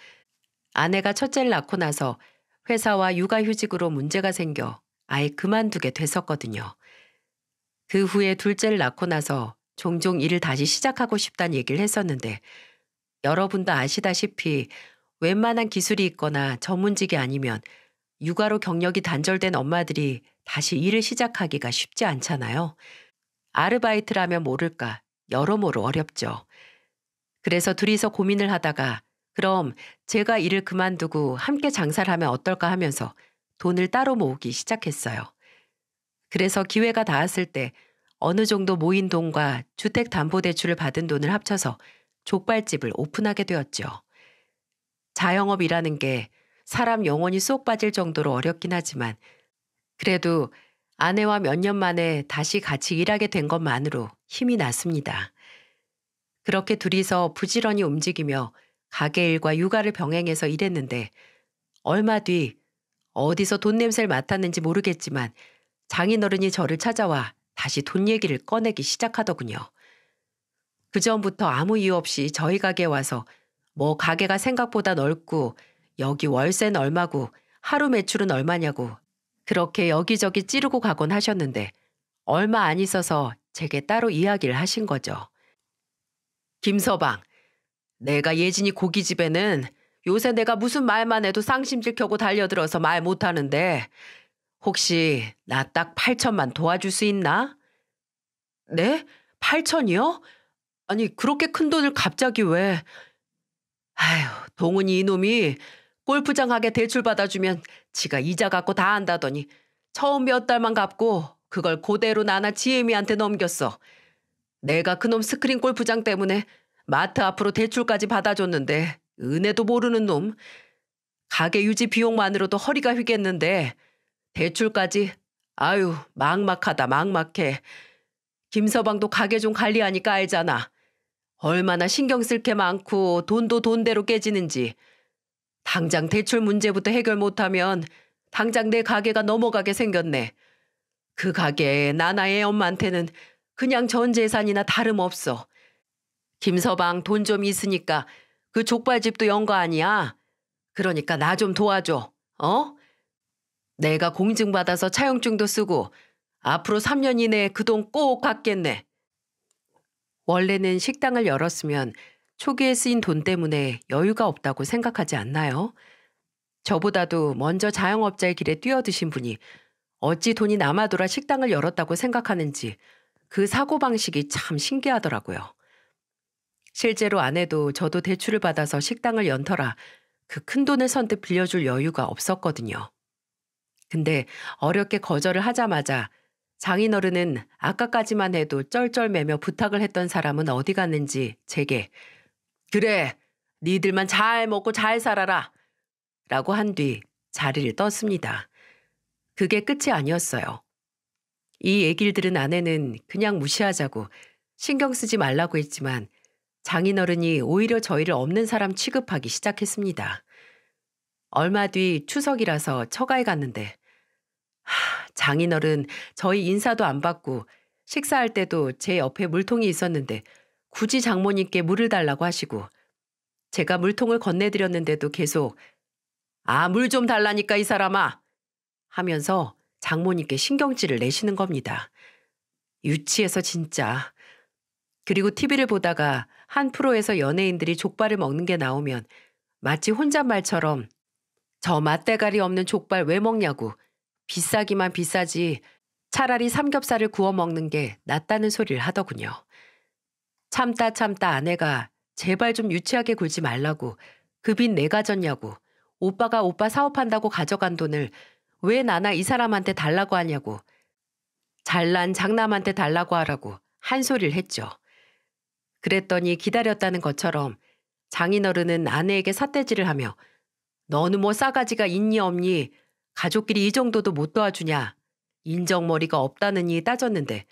Speaker 1: 아내가 첫째를 낳고 나서 회사와 육아휴직으로 문제가 생겨 아예 그만두게 됐었거든요. 그 후에 둘째를 낳고 나서 종종 일을 다시 시작하고 싶다는 얘기를 했었는데 여러분도 아시다시피 웬만한 기술이 있거나 전문직이 아니면 육아로 경력이 단절된 엄마들이 다시 일을 시작하기가 쉽지 않잖아요. 아르바이트라면 모를까 여러모로 어렵죠. 그래서 둘이서 고민을 하다가 그럼 제가 일을 그만두고 함께 장사를 하면 어떨까 하면서 돈을 따로 모으기 시작했어요. 그래서 기회가 닿았을 때 어느 정도 모인 돈과 주택담보대출을 받은 돈을 합쳐서 족발집을 오픈하게 되었죠. 자영업이라는 게 사람 영혼이 쏙 빠질 정도로 어렵긴 하지만 그래도 아내와 몇 년 만에 다시 같이 일하게 된 것만으로 힘이 났습니다. 그렇게 둘이서 부지런히 움직이며 가게 일과 육아를 병행해서 일했는데 얼마 뒤 어디서 돈 냄새를 맡았는지 모르겠지만 장인어른이 저를 찾아와 다시 돈 얘기를 꺼내기 시작하더군요. 그전부터 아무 이유 없이 저희 가게에 와서 뭐 가게가 생각보다 넓고 여기 월세는 얼마고 하루 매출은 얼마냐고 그렇게 여기저기 찌르고 가곤 하셨는데 얼마 안 있어서 제게 따로 이야기를 하신 거죠. 김서방, 내가 예진이 고깃집에는 요새 내가 무슨 말만 해도 쌍심질 켜고 달려들어서 말 못하는데 혹시 나 딱 8천만 도와줄 수 있나? 네? 8천이요? 아니 그렇게 큰 돈을 갑자기 왜? 아휴, 동훈이 이놈이 골프장 하게 대출 받아주면 지가 이자 갖고 다 한다더니 처음 몇 달만 갚고 그걸 그대로 나나 지혜미한테 넘겼어. 내가 그놈 스크린 골프장 때문에 마트 앞으로 대출까지 받아줬는데 은혜도 모르는 놈. 가게 유지 비용만으로도 허리가 휘겠는데 대출까지 아유 막막하다 막막해. 김서방도 가게 좀 관리하니까 알잖아. 얼마나 신경 쓸 게 많고 돈도 돈대로 깨지는지. 당장 대출 문제부터 해결 못하면 당장 내 가게가 넘어가게 생겼네. 그 가게에 나나의 엄마한테는 그냥 전 재산이나 다름없어. 김서방 돈 좀 있으니까 그 족발집도 연 거 아니야. 그러니까 나 좀 도와줘. 어? 내가 공증받아서 차용증도 쓰고 앞으로 3년 이내에 그 돈 꼭 갚겠네. 원래는 식당을 열었으면 초기에 쓰인 돈 때문에 여유가 없다고 생각하지 않나요? 저보다도 먼저 자영업자의 길에 뛰어드신 분이 어찌 돈이 남아돌아 식당을 열었다고 생각하는지 그 사고방식이 참 신기하더라고요. 실제로 아내도 저도 대출을 받아서 식당을 연터라 그 큰 돈을 선뜻 빌려줄 여유가 없었거든요. 근데 어렵게 거절을 하자마자 장인어른은 아까까지만 해도 쩔쩔매며 부탁을 했던 사람은 어디 갔는지 제게 그래, 니들만 잘 먹고 잘 살아라 라고 한 뒤 자리를 떴습니다. 그게 끝이 아니었어요. 이 얘기를 들은 아내는 그냥 무시하자고 신경 쓰지 말라고 했지만 장인어른이 오히려 저희를 없는 사람 취급하기 시작했습니다. 얼마 뒤 추석이라서 처가에 갔는데 장인어른 저희 인사도 안 받고 식사할 때도 제 옆에 물통이 있었는데 굳이 장모님께 물을 달라고 하시고 제가 물통을 건네드렸는데도 계속 물 좀 달라니까 이 사람아 하면서 장모님께 신경질을 내시는 겁니다. 유치해서 진짜. 그리고 TV를 보다가 한 프로에서 연예인들이 족발을 먹는 게 나오면 마치 혼잣말처럼 저 맛대가리 없는 족발 왜 먹냐고 비싸기만 비싸지 차라리 삼겹살을 구워 먹는 게 낫다는 소리를 하더군요. 참다 참다 아내가 제발 좀 유치하게 굴지 말라고 그 빚 내가 졌냐고 오빠가 오빠 사업한다고 가져간 돈을 왜 나나 이 사람한테 달라고 하냐고 잘난 장남한테 달라고 하라고 한 소리를 했죠. 그랬더니 기다렸다는 것처럼 장인어른은 아내에게 삿대질을 하며 너는 뭐 싸가지가 있니 없니 가족끼리 이 정도도 못 도와주냐 인정머리가 없다느니 따졌는데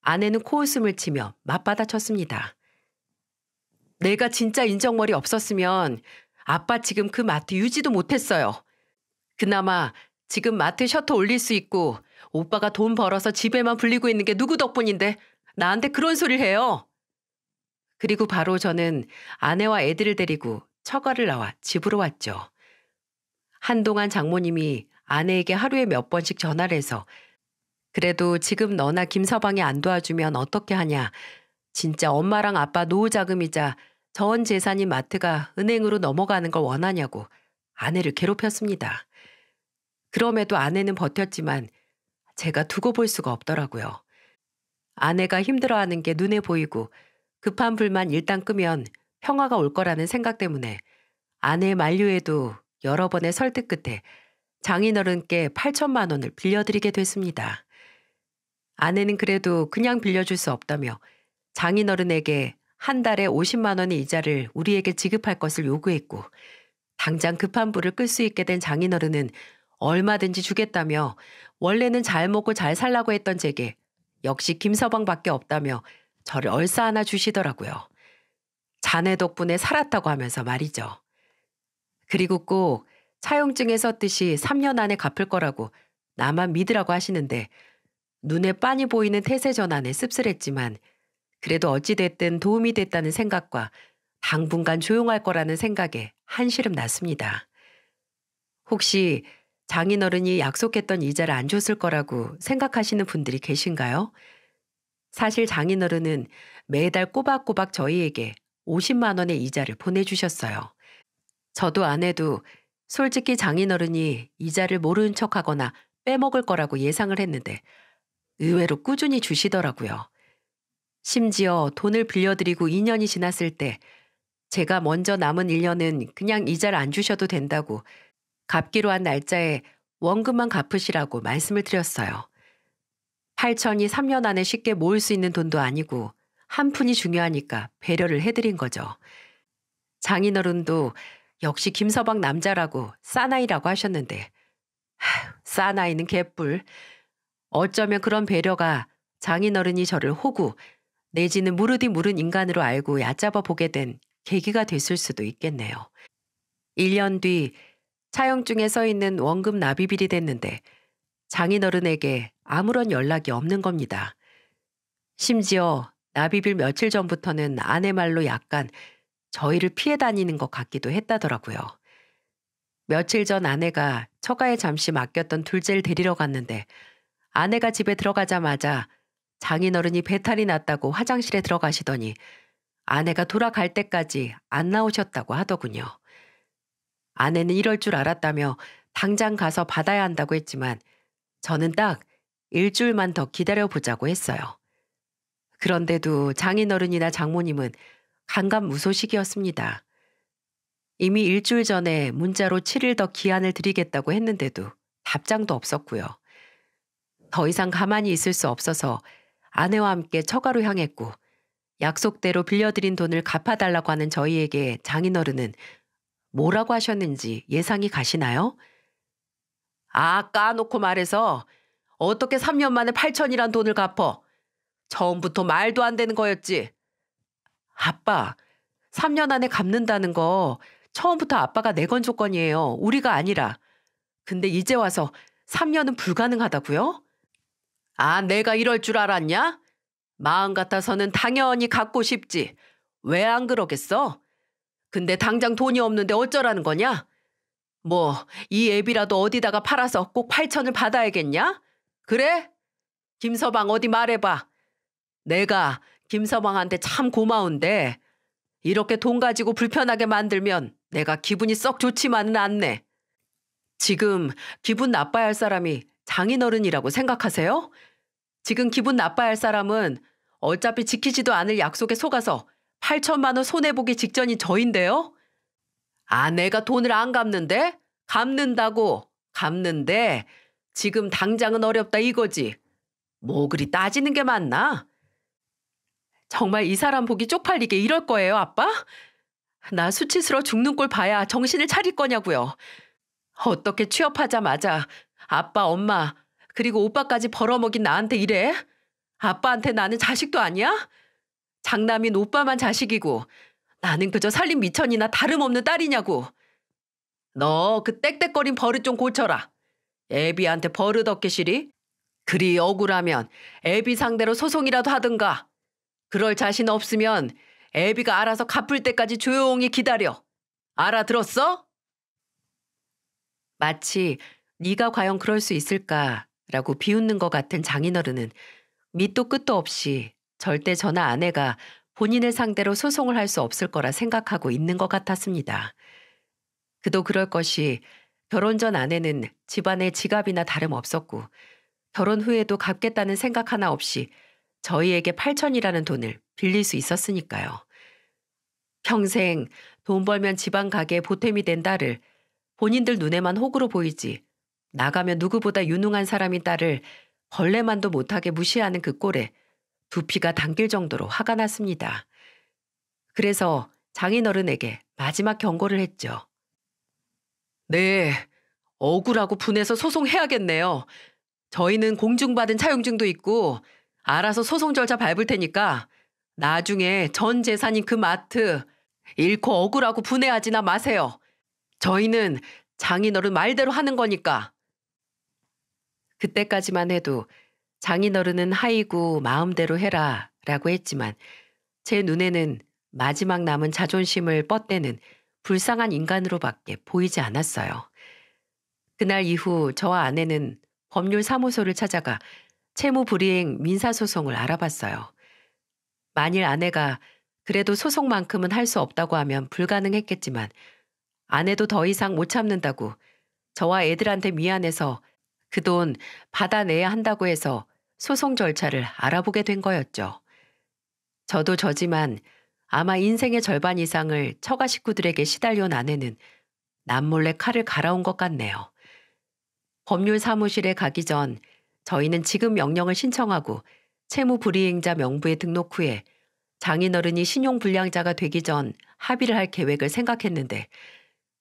Speaker 1: 아내는 코웃음을 치며 맞받아쳤습니다. 내가 진짜 인정머리 없었으면 아빠 지금 그 마트 유지도 못했어요. 그나마 지금 마트 셔터 올릴 수 있고 오빠가 돈 벌어서 집에만 불리고 있는 게 누구 덕분인데 나한테 그런 소리를 해요. 그리고 바로 저는 아내와 애들을 데리고 처가를 나와 집으로 왔죠. 한동안 장모님이 아내에게 하루에 몇 번씩 전화를 해서 그래도 지금 너나 김서방이 안 도와주면 어떻게 하냐. 진짜 엄마랑 아빠 노후 자금이자 전 재산인 마트가 은행으로 넘어가는 걸 원하냐고 아내를 괴롭혔습니다. 그럼에도 아내는 버텼지만 제가 두고 볼 수가 없더라고요. 아내가 힘들어하는 게 눈에 보이고 급한 불만 일단 끄면 평화가 올 거라는 생각 때문에 아내의 만류에도 여러 번의 설득 끝에 장인어른께 8천만 원을 빌려드리게 됐습니다. 아내는 그래도 그냥 빌려줄 수 없다며 장인어른에게 한 달에 50만 원의 이자를 우리에게 지급할 것을 요구했고 당장 급한 불을 끌 수 있게 된 장인어른은 얼마든지 주겠다며 원래는 잘 먹고 잘 살라고 했던 제게 역시 김서방밖에 없다며 저를 얼싸 안아 주시더라고요. 자네 덕분에 살았다고 하면서 말이죠. 그리고 꼭 차용증에 썼듯이 3년 안에 갚을 거라고 나만 믿으라고 하시는데 눈에 빤히 보이는 태세 전환에 씁쓸했지만 그래도 어찌됐든 도움이 됐다는 생각과 당분간 조용할 거라는 생각에 한시름 났습니다. 혹시 장인어른이 약속했던 이자를 안 줬을 거라고 생각하시는 분들이 계신가요? 사실 장인어른은 매달 꼬박꼬박 저희에게 50만 원의 이자를 보내주셨어요. 저도 아내도 솔직히 장인어른이 이자를 모르는 척하거나 빼먹을 거라고 예상을 했는데 의외로 꾸준히 주시더라고요. 심지어 돈을 빌려드리고 2년이 지났을 때 제가 먼저 남은 1년은 그냥 이자를 안 주셔도 된다고 갚기로 한 날짜에 원금만 갚으시라고 말씀을 드렸어요. 8천이 3년 안에 쉽게 모을 수 있는 돈도 아니고 한 푼이 중요하니까 배려를 해드린 거죠. 장인어른도 역시 김서방 남자라고 싸나이라고 하셨는데 싸나이는 개뿔. 어쩌면 그런 배려가 장인어른이 저를 호구 내지는 무르디 무른 인간으로 알고 얕잡아 보게 된 계기가 됐을 수도 있겠네요. 1년 뒤 차용증에 써 있는 원금 납입일이 됐는데 장인어른에게 아무런 연락이 없는 겁니다. 심지어 납입일 며칠 전부터는 아내 말로 약간 저희를 피해 다니는 것 같기도 했다더라고요. 며칠 전 아내가 처가에 잠시 맡겼던 둘째를 데리러 갔는데 아내가 집에 들어가자마자 장인어른이 배탈이 났다고 화장실에 들어가시더니 아내가 돌아갈 때까지 안 나오셨다고 하더군요. 아내는 이럴 줄 알았다며 당장 가서 받아야 한다고 했지만 저는 딱 일주일만 더 기다려보자고 했어요. 그런데도 장인어른이나 장모님은 간감무소식이었습니다. 이미 일주일 전에 문자로 7일 더 기한을 드리겠다고 했는데도 답장도 없었고요. 더 이상 가만히 있을 수 없어서 아내와 함께 처가로 향했고 약속대로 빌려드린 돈을 갚아달라고 하는 저희에게 장인어른은 뭐라고 하셨는지 예상이 가시나요? 아, 까놓고 말해서 어떻게 3년 만에 8천이란 돈을 갚어? 처음부터 말도 안 되는 거였지. 아빠, 3년 안에 갚는다는 거 처음부터 아빠가 내건 조건이에요. 우리가 아니라. 근데 이제 와서 3년은 불가능하다고요? 아, 내가 이럴 줄 알았냐? 마음 같아서는 당연히 갚고 싶지. 왜 안 그러겠어? 근데 당장 돈이 없는데 어쩌라는 거냐? 뭐 이 앱이라도 어디다가 팔아서 꼭 8천을 받아야겠냐? 그래? 김서방 어디 말해봐. 내가 김서방한테 참 고마운데 이렇게 돈 가지고 불편하게 만들면 내가 기분이 썩 좋지만은 않네. 지금 기분 나빠야 할 사람이 장인어른이라고 생각하세요? 지금 기분 나빠야 할 사람은 어차피 지키지도 않을 약속에 속아서 8천만 원 손해보기 직전인 저인데요? 아내가 돈을 안 갚는데? 갚는다고. 갚는데 지금 당장은 어렵다 이거지. 뭐 그리 따지는 게 맞나? 정말 이 사람 보기 쪽팔리게 이럴 거예요, 아빠? 나 수치스러워 죽는 꼴 봐야 정신을 차릴 거냐고요. 어떻게 취업하자마자 아빠, 엄마, 그리고 오빠까지 벌어먹인 나한테 이래? 아빠한테 나는 자식도 아니야? 장남인 오빠만 자식이고 나는 그저 살림 미천이나 다름없는 딸이냐고. 너 그 떽떽거린 버릇 좀 고쳐라. 애비한테 버릇 얻기 싫이? 그리 억울하면 애비 상대로 소송이라도 하든가. 그럴 자신 없으면 애비가 알아서 갚을 때까지 조용히 기다려. 알아들었어? 마치 네가 과연 그럴 수 있을까라고 비웃는 것 같은 장인어른은 밑도 끝도 없이 절대 저나 아내가 본인을 상대로 소송을 할 수 없을 거라 생각하고 있는 것 같았습니다. 그도 그럴 것이 결혼 전 아내는 집안의 지갑이나 다름없었고 결혼 후에도 갚겠다는 생각 하나 없이 저희에게 8천이라는 돈을 빌릴 수 있었으니까요. 평생 돈 벌면 집안 가게에 보탬이 된 딸을 본인들 눈에만 호구로 보이지 나가면 누구보다 유능한 사람인 딸을 벌레만도 못하게 무시하는 그 꼴에 두피가 당길 정도로 화가 났습니다. 그래서 장인어른에게 마지막 경고를 했죠. 네, 억울하고 분해서 소송해야겠네요. 저희는 공증받은 차용증도 있고 알아서 소송 절차 밟을 테니까 나중에 전 재산인 그 마트 잃고 억울하고 분해하지나 마세요. 저희는 장인어른 말대로 하는 거니까. 그때까지만 해도 장인어른은 하이고 마음대로 해라 라고 했지만 제 눈에는 마지막 남은 자존심을 뻗대는 불쌍한 인간으로밖에 보이지 않았어요. 그날 이후 저와 아내는 법률사무소를 찾아가 채무 불이행 민사소송을 알아봤어요. 만일 아내가 그래도 소송만큼은 할 수 없다고 하면 불가능했겠지만 아내도 더 이상 못 참는다고 저와 애들한테 미안해서 그 돈 받아내야 한다고 해서 소송 절차를 알아보게 된 거였죠. 저도 저지만 아마 인생의 절반 이상을 처가 식구들에게 시달려온 아내는 남몰래 칼을 갈아온 것 같네요. 법률사무실에 가기 전 저희는 지급 명령을 신청하고 채무 불이행자 명부에 등록 후에 장인어른이 신용불량자가 되기 전 합의를 할 계획을 생각했는데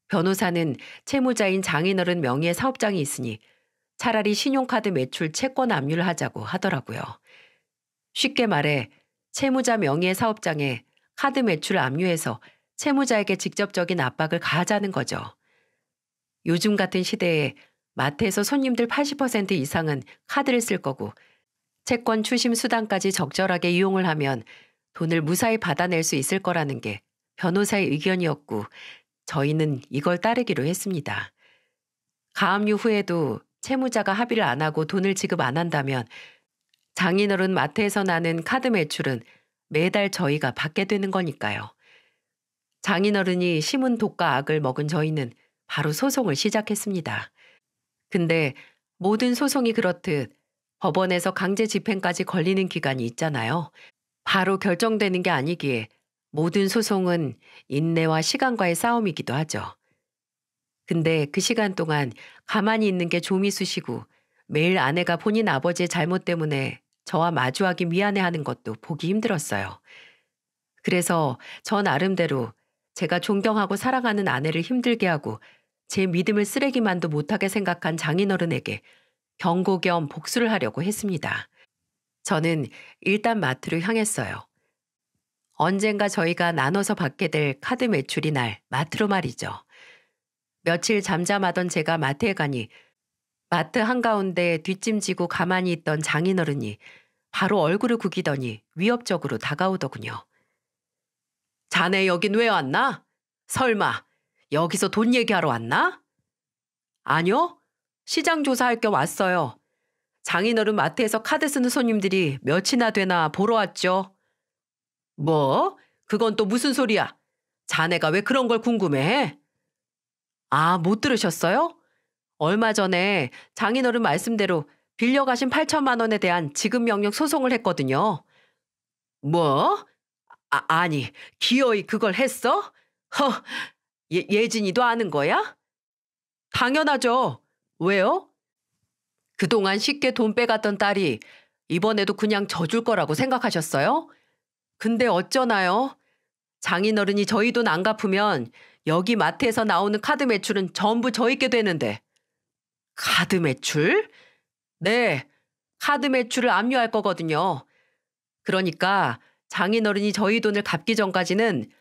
Speaker 1: 변호사는 채무자인 장인어른 명의의 사업장이 있으니 차라리 신용카드 매출 채권 압류를 하자고 하더라고요. 쉽게 말해 채무자 명의의 사업장에 카드 매출을 압류해서 채무자에게 직접적인 압박을 가하자는 거죠. 요즘 같은 시대에 마트에서 손님들 80% 이상은 카드를 쓸 거고 채권 추심 수단까지 적절하게 이용을 하면 돈을 무사히 받아낼 수 있을 거라는 게 변호사의 의견이었고 저희는 이걸 따르기로 했습니다. 가압류 후에도 채무자가 합의를 안 하고 돈을 지급 안 한다면 장인어른 마트에서 나는 카드 매출은 매달 저희가 받게 되는 거니까요. 장인어른이 심은 독과 악을 먹은 저희는 바로 소송을 시작했습니다. 근데 모든 소송이 그렇듯 법원에서 강제 집행까지 걸리는 기간이 있잖아요. 바로 결정되는 게 아니기에 모든 소송은 인내와 시간과의 싸움이기도 하죠. 근데 그 시간 동안 가만히 있는 게 좀이 쑤시고 매일 아내가 본인 아버지의 잘못 때문에 저와 마주하기 미안해하는 것도 보기 힘들었어요. 그래서 저 나름대로 제가 존경하고 사랑하는 아내를 힘들게 하고 제 믿음을 쓰레기만도 못하게 생각한 장인어른에게 경고 겸 복수를 하려고 했습니다. 저는 일단 마트로 향했어요. 언젠가 저희가 나눠서 받게 될 카드 매출이 날 마트로 말이죠. 며칠 잠잠하던 제가 마트에 가니 마트 한가운데 뒷짐지고 가만히 있던 장인어른이 바로 얼굴을 구기더니 위협적으로 다가오더군요. 자네 여긴 왜 왔나? 설마 여기서 돈 얘기하러 왔나? 아니요. 시장 조사할 겸 왔어요. 장인어른 마트에서 카드 쓰는 손님들이 몇이나 되나 보러 왔죠. 뭐? 그건 또 무슨 소리야? 자네가 왜 그런 걸 궁금해해? 아, 못 들으셨어요? 얼마 전에 장인어른 말씀대로 빌려가신 8천만 원에 대한 지급명령 소송을 했거든요. 뭐? 아니, 기어이 그걸 했어? 허, 예진이도 아는 거야? 당연하죠. 왜요? 그동안 쉽게 돈 빼갔던 딸이 이번에도 그냥 져줄 거라고 생각하셨어요? 근데 어쩌나요? 장인어른이 저희 돈 안 갚으면 여기 마트에서 나오는 카드 매출은 전부 저 있게 되는데. 카드 매출? 네, 카드 매출을 압류할 거거든요. 그러니까 장인어른이 저희 돈을 갚기 전까지는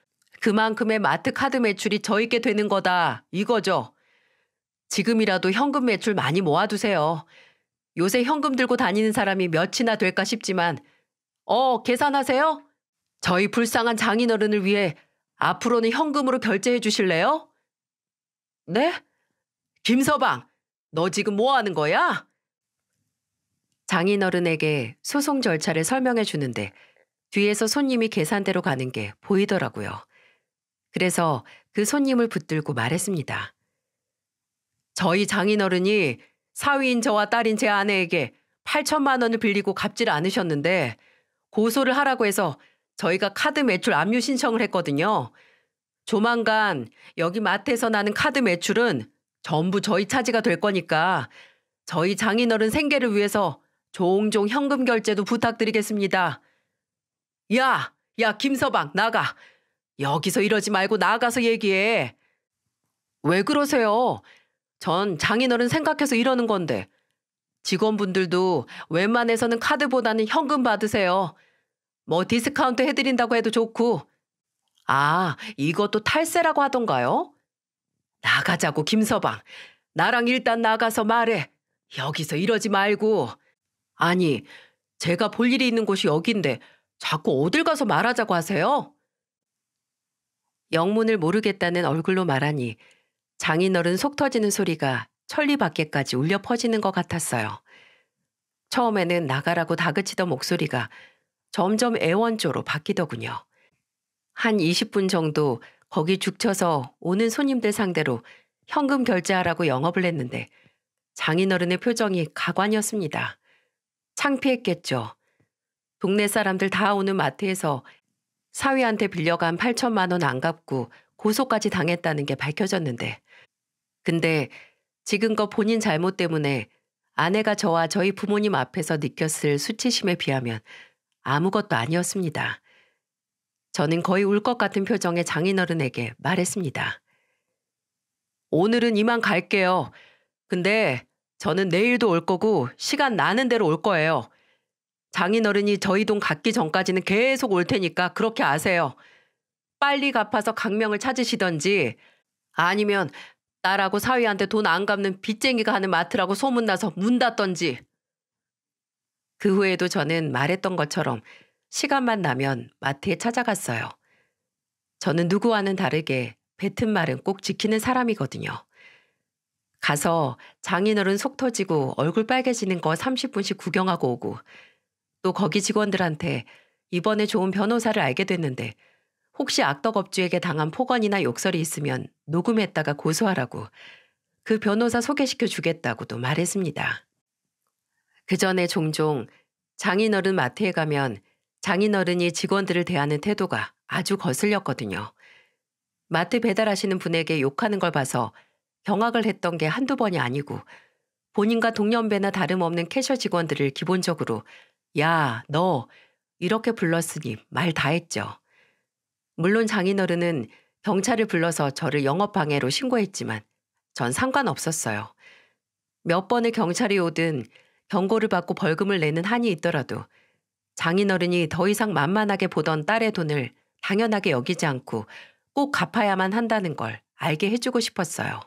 Speaker 1: 그만큼의 마트 카드 매출이 저 있게 되는 거다, 이거죠. 지금이라도 현금 매출 많이 모아두세요. 요새 현금 들고 다니는 사람이 몇이나 될까 싶지만, 계산하세요? 저희 불쌍한 장인어른을 위해 앞으로는 현금으로 결제해 주실래요? 네? 김서방, 너 지금 뭐 하는 거야? 장인어른에게 소송 절차를 설명해 주는데 뒤에서 손님이 계산대로 가는 게 보이더라고요. 그래서 그 손님을 붙들고 말했습니다. 저희 장인어른이 사위인 저와 딸인 제 아내에게 8천만 원을 빌리고 갚질 않으셨는데 고소를 하라고 해서 저희가 카드 매출 압류 신청을 했거든요. 조만간 여기 마트에서 나는 카드 매출은 전부 저희 차지가 될 거니까 저희 장인어른 생계를 위해서 종종 현금 결제도 부탁드리겠습니다. 야, 김서방, 나가. 여기서 이러지 말고 나가서 얘기해. 왜 그러세요? 전 장인어른 생각해서 이러는 건데. 직원분들도 웬만해서는 카드보다는 현금 받으세요. 뭐 디스카운트 해드린다고 해도 좋고. 아, 이것도 탈세라고 하던가요? 나가자고, 김서방. 나랑 일단 나가서 말해. 여기서 이러지 말고. 아니, 제가 볼 일이 있는 곳이 여긴데 자꾸 어딜 가서 말하자고 하세요? 영문을 모르겠다는 얼굴로 말하니 장인어른 속 터지는 소리가 천리 밖에까지 울려 퍼지는 것 같았어요. 처음에는 나가라고 다그치던 목소리가 점점 애원조로 바뀌더군요. 한 20분 정도 거기 죽쳐서 오는 손님들 상대로 현금 결제하라고 영업을 했는데 장인어른의 표정이 가관이었습니다. 창피했겠죠. 동네 사람들 다 오는 마트에서 사위한테 빌려간 8천만 원 안 갚고 고소까지 당했다는 게 밝혀졌는데, 근데 지금껏 본인 잘못 때문에 아내가 저와 저희 부모님 앞에서 느꼈을 수치심에 비하면 아무것도 아니었습니다. 저는 거의 울 것 같은 표정의 장인어른에게 말했습니다. 오늘은 이만 갈게요. 근데 저는 내일도 올 거고 시간 나는 대로 올 거예요. 장인어른이 저희 돈 갚기 전까지는 계속 올 테니까 그렇게 아세요. 빨리 갚아서 강명을 찾으시던지 아니면 딸하고 사위한테 돈 안 갚는 빚쟁이가 하는 마트라고 소문나서 문 닫던지. 그 후에도 저는 말했던 것처럼 시간만 나면 마트에 찾아갔어요. 저는 누구와는 다르게 뱉은 말은 꼭 지키는 사람이거든요. 가서 장인어른 속 터지고 얼굴 빨개지는 거 30분씩 구경하고 오고, 또 거기 직원들한테 이번에 좋은 변호사를 알게 됐는데 혹시 악덕업주에게 당한 폭언이나 욕설이 있으면 녹음했다가 고소하라고 그 변호사 소개시켜 주겠다고도 말했습니다. 그 전에 종종 장인어른 마트에 가면 장인어른이 직원들을 대하는 태도가 아주 거슬렸거든요. 마트 배달하시는 분에게 욕하는 걸 봐서 경악을 했던 게 한두 번이 아니고, 본인과 동년배나 다름없는 캐셔 직원들을 기본적으로 야, 너 이렇게 불렀으니 말 다 했죠. 물론 장인어른은 경찰을 불러서 저를 영업방해로 신고했지만 전 상관없었어요. 몇 번의 경찰이 오든 경고를 받고 벌금을 내는 한이 있더라도 장인어른이 더 이상 만만하게 보던 딸의 돈을 당연하게 여기지 않고 꼭 갚아야만 한다는 걸 알게 해주고 싶었어요.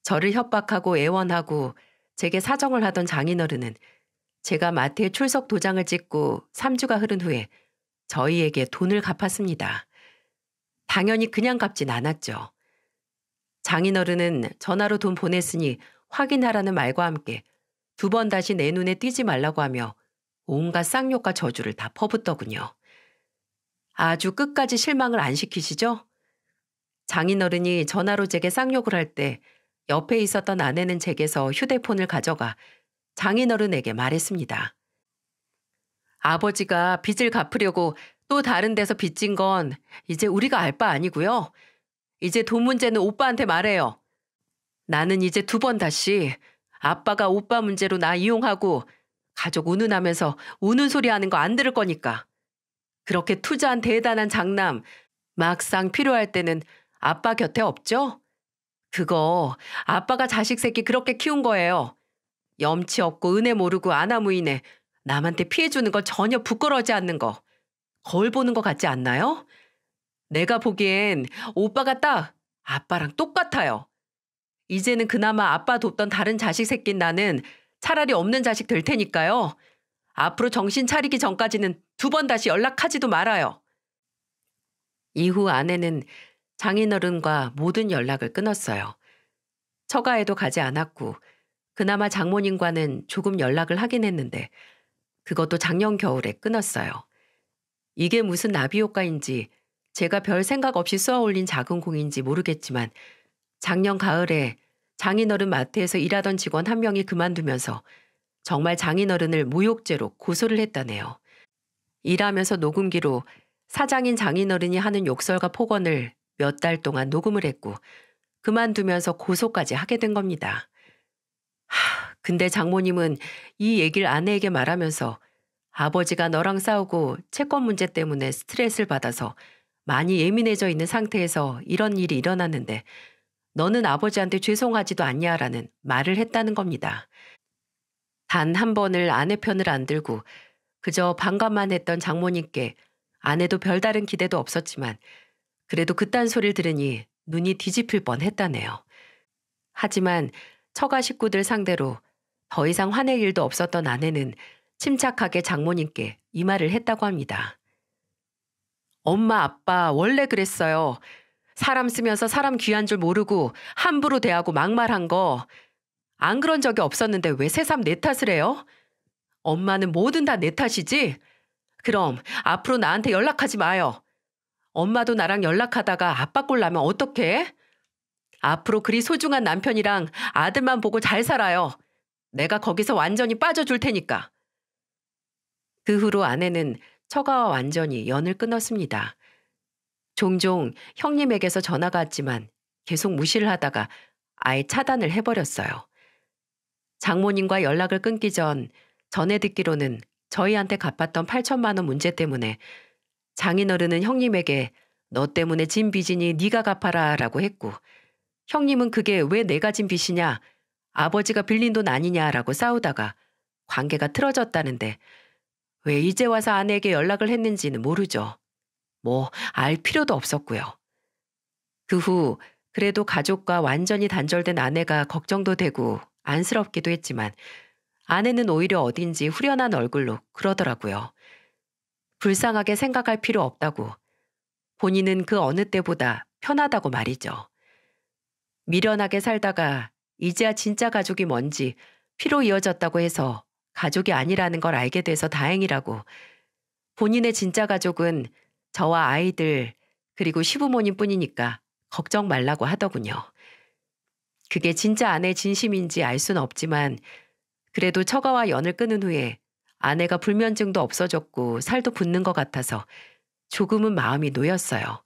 Speaker 1: 저를 협박하고 애원하고 제게 사정을 하던 장인어른은 제가 마트에 출석 도장을 찍고 3주가 흐른 후에 저희에게 돈을 갚았습니다. 당연히 그냥 갚진 않았죠. 장인어른은 전화로 돈 보냈으니 확인하라는 말과 함께 2번 다시 내 눈에 띄지 말라고 하며 온갖 쌍욕과 저주를 다 퍼붓더군요. 아주 끝까지 실망을 안 시키시죠? 장인어른이 전화로 제게 쌍욕을 할 때 옆에 있었던 아내는 제게서 휴대폰을 가져가 장인어른에게 말했습니다. 아버지가 빚을 갚으려고 또 다른 데서 빚진 건 이제 우리가 알 바 아니고요. 이제 돈 문제는 오빠한테 말해요. 나는 이제 두 번 다시 아빠가 오빠 문제로 나 이용하고 가족 운운하면서 우는 소리 하는 거 안 들을 거니까. 그렇게 투자한 대단한 장남 막상 필요할 때는 아빠 곁에 없죠? 그거 아빠가 자식 새끼 그렇게 키운 거예요. 염치 없고 은혜 모르고 아나무인에 남한테 피해주는 거 전혀 부끄러워하지 않는 거. 거울 보는 거 같지 않나요? 내가 보기엔 오빠가 딱 아빠랑 똑같아요. 이제는 그나마 아빠 돕던 다른 자식 새낀 나는 차라리 없는 자식 될 테니까요. 앞으로 정신 차리기 전까지는 두 번 다시 연락하지도 말아요. 이후 아내는 장인어른과 모든 연락을 끊었어요. 처가에도 가지 않았고 그나마 장모님과는 조금 연락을 하긴 했는데 그것도 작년 겨울에 끊었어요. 이게 무슨 나비 효과인지 제가 별 생각 없이 쏘아 올린 작은 공인지 모르겠지만 작년 가을에 장인어른 마트에서 일하던 직원 한 명이 그만두면서 정말 장인어른을 모욕죄로 고소를 했다네요. 일하면서 녹음기로 사장인 장인어른이 하는 욕설과 폭언을 몇 달 동안 녹음을 했고 그만두면서 고소까지 하게 된 겁니다. 근데 장모님은 이 얘기를 아내에게 말하면서 아버지가 너랑 싸우고 채권 문제 때문에 스트레스를 받아서 많이 예민해져 있는 상태에서 이런 일이 일어났는데 너는 아버지한테 죄송하지도 않냐라는 말을 했다는 겁니다. 단 한 번을 아내 편을 안 들고 그저 반감만 했던 장모님께 아내도 별다른 기대도 없었지만 그래도 그딴 소리를 들으니 눈이 뒤집힐 뻔했다네요. 하지만 처가 식구들 상대로 더 이상 화낼 일도 없었던 아내는 침착하게 장모님께 이 말을 했다고 합니다. 엄마 아빠 원래 그랬어요. 사람 쓰면서 사람 귀한 줄 모르고 함부로 대하고 막말한 거. 안 그런 적이 없었는데 왜 새삼 내 탓을 해요? 엄마는 뭐든 다 내 탓이지? 그럼 앞으로 나한테 연락하지 마요. 엄마도 나랑 연락하다가 아빠 꼴 나면 어떡해? 앞으로 그리 소중한 남편이랑 아들만 보고 잘 살아요. 내가 거기서 완전히 빠져줄 테니까. 그 후로 아내는 처가와 완전히 연을 끊었습니다. 종종 형님에게서 전화가 왔지만 계속 무시를 하다가 아예 차단을 해버렸어요. 장모님과 연락을 끊기 전에 듣기로는 저희한테 갚았던 8천만 원 문제 때문에 장인어른은 형님에게 너 때문에 진 빚이니 네가 갚아라 라고 했고 형님은 그게 왜 내가 진 빚이냐 아버지가 빌린 돈 아니냐라고 싸우다가 관계가 틀어졌다는데 왜 이제 와서 아내에게 연락을 했는지는 모르죠. 뭐 알 필요도 없었고요. 그 후 그래도 가족과 완전히 단절된 아내가 걱정도 되고 안쓰럽기도 했지만 아내는 오히려 어딘지 후련한 얼굴로 그러더라고요. 불쌍하게 생각할 필요 없다고. 본인은 그 어느 때보다 편하다고 말이죠. 미련하게 살다가 이제야 진짜 가족이 뭔지 피로 이어졌다고 해서 가족이 아니라는 걸 알게 돼서 다행이라고. 본인의 진짜 가족은 저와 아이들 그리고 시부모님 뿐이니까 걱정 말라고 하더군요. 그게 진짜 아내의 진심인지 알 수는 없지만 그래도 처가와 연을 끊은 후에 아내가 불면증도 없어졌고 살도 붓는 것 같아서 조금은 마음이 놓였어요.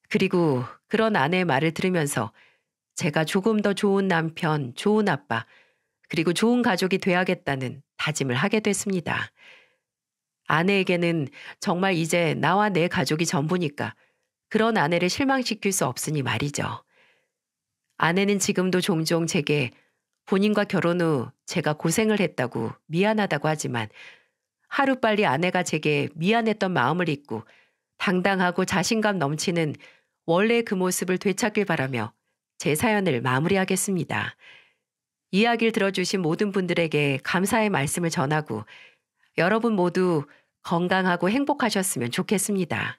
Speaker 1: 그리고 그런 아내의 말을 들으면서 제가 조금 더 좋은 남편, 좋은 아빠, 그리고 좋은 가족이 돼야겠다는 다짐을 하게 됐습니다. 아내에게는 정말 이제 나와 내 가족이 전부니까 그런 아내를 실망시킬 수 없으니 말이죠. 아내는 지금도 종종 제게 본인과 결혼 후 제가 고생을 했다고 미안하다고 하지만 하루빨리 아내가 제게 미안했던 마음을 잊고 당당하고 자신감 넘치는 원래의 그 모습을 되찾길 바라며 제 사연을 마무리하겠습니다. 이야기를 들어주신 모든 분들에게 감사의 말씀을 전하고 여러분 모두 건강하고 행복하셨으면 좋겠습니다.